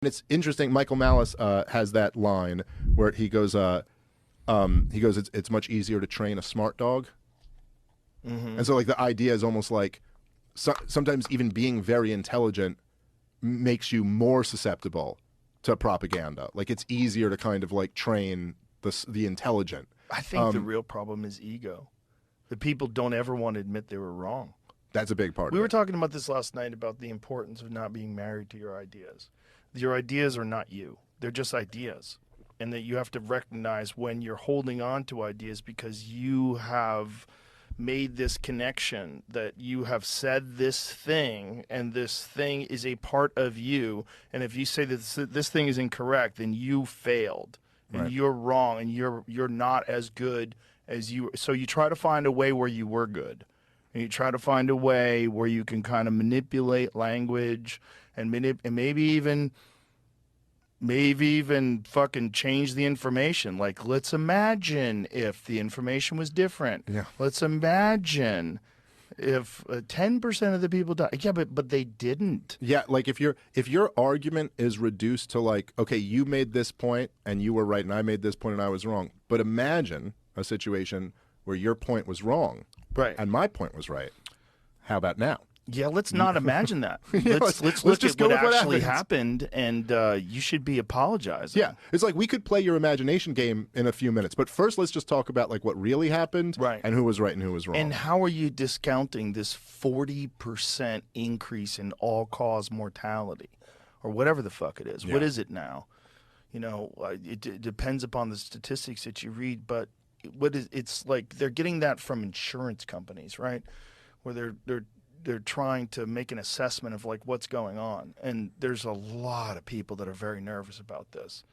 it's interesting. Michael Malice has that line where he goes, it's much easier to train a smart dog. And so like the idea is almost like sometimes even being very intelligent makes you more susceptible to propaganda. Like it's easier to kind of like train the intelligent. I think the real problem is ego. The people don't ever want to admit they were wrong. That's a big part of it. We were talking about this last night about the importance of not being married to your ideas. Your ideas are not you. They're just ideas. And that you have to recognize when you're holding on to ideas because you have made this connection that you have said this thing and this thing is a part of you. And if you say that this thing is incorrect, then you failed and you're wrong and you're not as good as you. So you try to find a way where you were good. And you try to find a way where you can kind of manipulate language and maybe even fucking change the information. Like, let's imagine if the information was different. Yeah. Let's imagine if 10% of the people died. Yeah, but they didn't. Yeah, like if your argument is reduced to like, okay, you made this point and you were right and I made this point and I was wrong. But imagine a situation where your point was wrong. Right. And my point was right. How about now? Yeah, let's not imagine that. Yeah, let's look just at what go with actually happens. happened, and you should be apologizing. Yeah, it's like we could play your imagination game in a few minutes, but first let's just talk about like what really happened, Right. and who was right and who was wrong. And how are you discounting this 40% increase in all-cause mortality, or whatever the fuck it is? Yeah. What is it now? You know, it depends upon the statistics that you read, but it's like they're getting that from insurance companies, right? Where they're trying to make an assessment of like what's going on, and there's a lot of people that are very nervous about this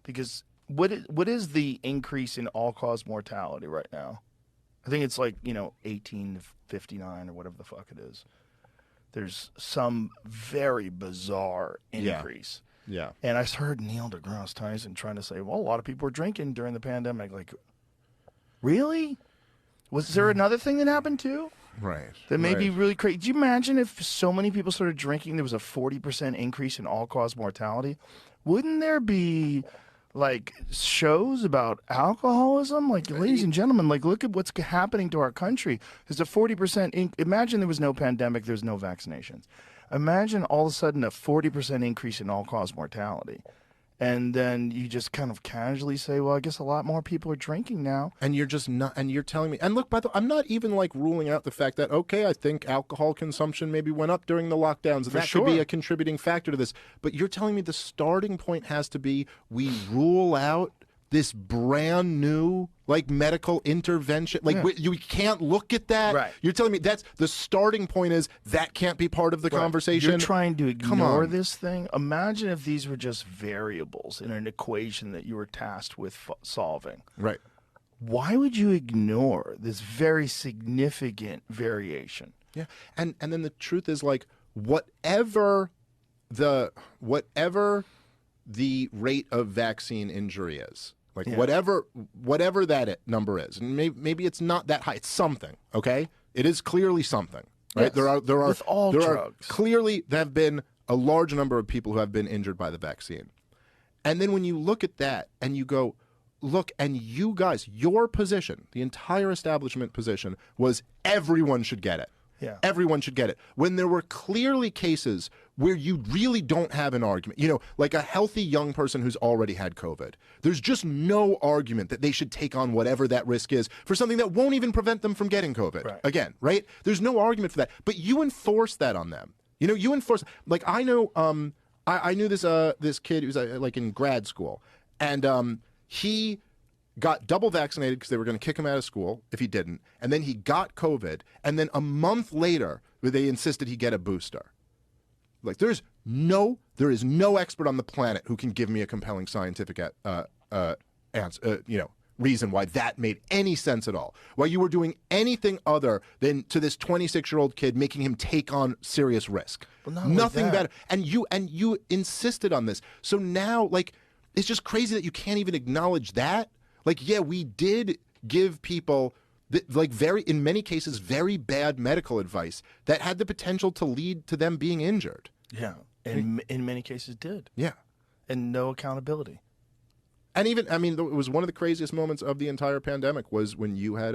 because what is the increase in all-cause mortality right now? I think it's like 18 to 59 or whatever the fuck it is. There's some very bizarre increase. Yeah. And I heard Neil deGrasse Tyson trying to say, well, a lot of people were drinking during the pandemic. Like, really? Was there another thing that happened too? Right. That may be really crazy. Do you imagine if so many people started drinking, there was a 40% increase in all-cause mortality? Wouldn't there be, like, shows about alcoholism? Like, ladies and gentlemen, like, look at what's happening to our country. There's a 40% imagine there was no pandemic, there's no vaccinations. Imagine all of a sudden a 40% increase in all-cause mortality. And then you just kind of casually say, well, I guess a lot more people are drinking now. And you're just not, and you're telling me, and look, by the way, I'm not even like ruling out the fact that, okay, I think alcohol consumption maybe went up during the lockdowns, and that could be a contributing factor to this. But you're telling me the starting point has to be we rule out this brand new like medical intervention. Like you can't look at that. Right. You're telling me that's the starting point is that can't be part of the conversation. You're trying to ignore this thing. Imagine if these were just variables in an equation that you were tasked with solving. Right. Why would you ignore this very significant variation? Yeah. And then the truth is like whatever the rate of vaccine injury is. Like whatever that number is, and maybe it's not that high. It's something, okay? It is clearly something, right? Yes. There are With all drugs. Clearly there have been a large number of people who have been injured by the vaccine, and then when you look at that and you go, look, and you guys, your position, the entire establishment position was everyone should get it. Yeah. Everyone should get it. When there were clearly cases where you really don't have an argument, like a healthy young person who's already had COVID, there's just no argument that they should take on whatever that risk is for something that won't even prevent them from getting COVID. Again, right? There's no argument for that. But you enforce that on them. You enforce, like I know, I knew this kid who was like in grad school, and he got double vaccinated because they were going to kick him out of school if he didn't. And then he got COVID. And then a month later, they insisted he get a booster. Like there is no expert on the planet who can give me a compelling scientific answer, reason why that made any sense at all. Why you were doing anything other than to this 26-year-old kid making him take on serious risk. Well, nothing better. And you insisted on this. So now, like, it's just crazy that you can't even acknowledge that. Like, yeah, we did give people, in many cases, very bad medical advice that had the potential to lead to them being injured. Yeah, and in many cases did. Yeah. and no accountability. And even, I mean, it was one of the craziest moments of the entire pandemic was when you had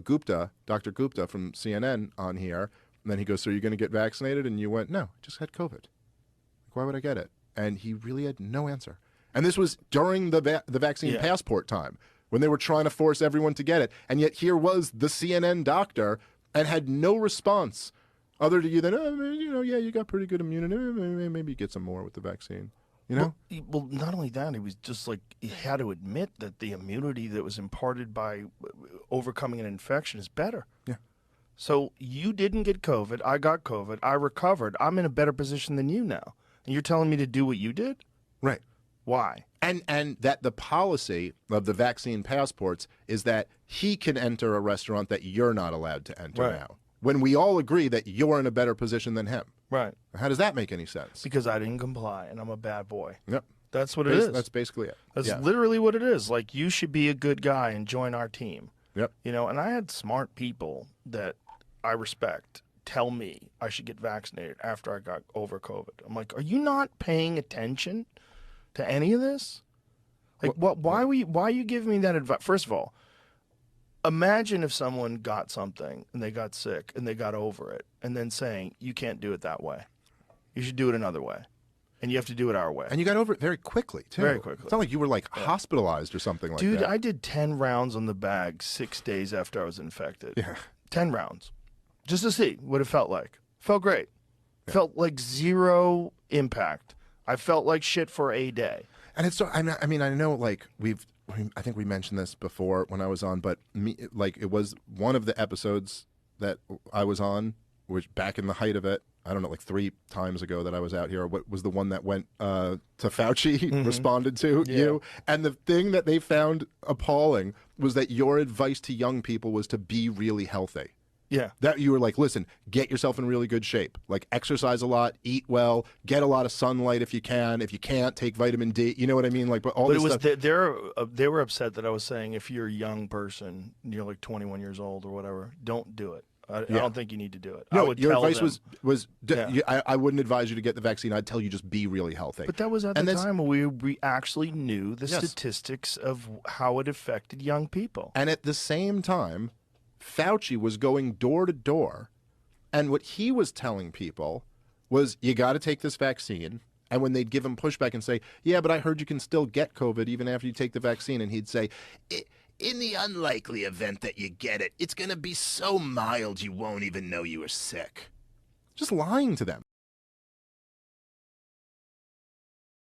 Gupta, Dr. Gupta from CNN on here, and then he goes, so you're going to get vaccinated? And you went, no, I just had COVID. Like, why would I get it? And he really had no answer. And this was during the vaccine passport time when they were trying to force everyone to get it. And yet here was the CNN doctor and had no response other to you than, you got pretty good immunity. Maybe you get some more with the vaccine. You know? Well, not only that, he was just like, he had to admit that the immunity that was imparted by overcoming an infection is better. Yeah. So you didn't get COVID. I got COVID. I recovered. I'm in a better position than you now. And you're telling me to do what you did? Right. Why? And that the policy of the vaccine passports is that he can enter a restaurant that you're not allowed to enter now. When we all agree that you're in a better position than him. Right. How does that make any sense? Because I didn't comply and I'm a bad boy. Yep. That's what it is. That's basically it. That's literally what it is. Like, you should be a good guy and join our team. Yep. You know, and I had smart people that I respect tell me I should get vaccinated after I got over COVID. I'm like, are you not paying attention to any of this? Like, why are you giving me that advice? First of all, imagine if someone got something and they got sick and they got over it and then saying, you can't do it that way. You should do it another way. And you have to do it our way. And you got over it very quickly, too. Very quickly. It's not like you were, like, hospitalized or something like that. Dude, I did 10 rounds on the bag 6 days after I was infected. Yeah. 10 rounds. Just to see what it felt like. Felt great. Yeah. Felt like zero impact. I felt like shit for a day. And it's so, I mean, I know, like, I think we mentioned this before when I was on, but it was one of the episodes that I was on, which back in the height of it, I don't know, like 3 times ago that I was out here. What was the one that went to Fauci, responded to you? And the thing that they found appalling was that your advice to young people was to be really healthy. Yeah. That you were like, listen, get yourself in really good shape. Like, exercise a lot, eat well, get a lot of sunlight if you can. If you can't, take vitamin D. You know what I mean? Like, but all this stuff. They were upset that I was saying if you're a young person, you're like 21 years old or whatever, don't do it. I don't think you need to do it. No, your advice was I wouldn't advise you to get the vaccine. I'd tell you just be really healthy. But that was at the time when we actually knew the statistics of how it affected young people. And at the same time, Fauci was going door to door, and what he was telling people was, you got to take this vaccine. And when they'd give him pushback and say, yeah, but I heard you can still get COVID even after you take the vaccine, and he'd say, in the unlikely event that you get it, it's going to be so mild you won't even know you were sick. Just lying to them.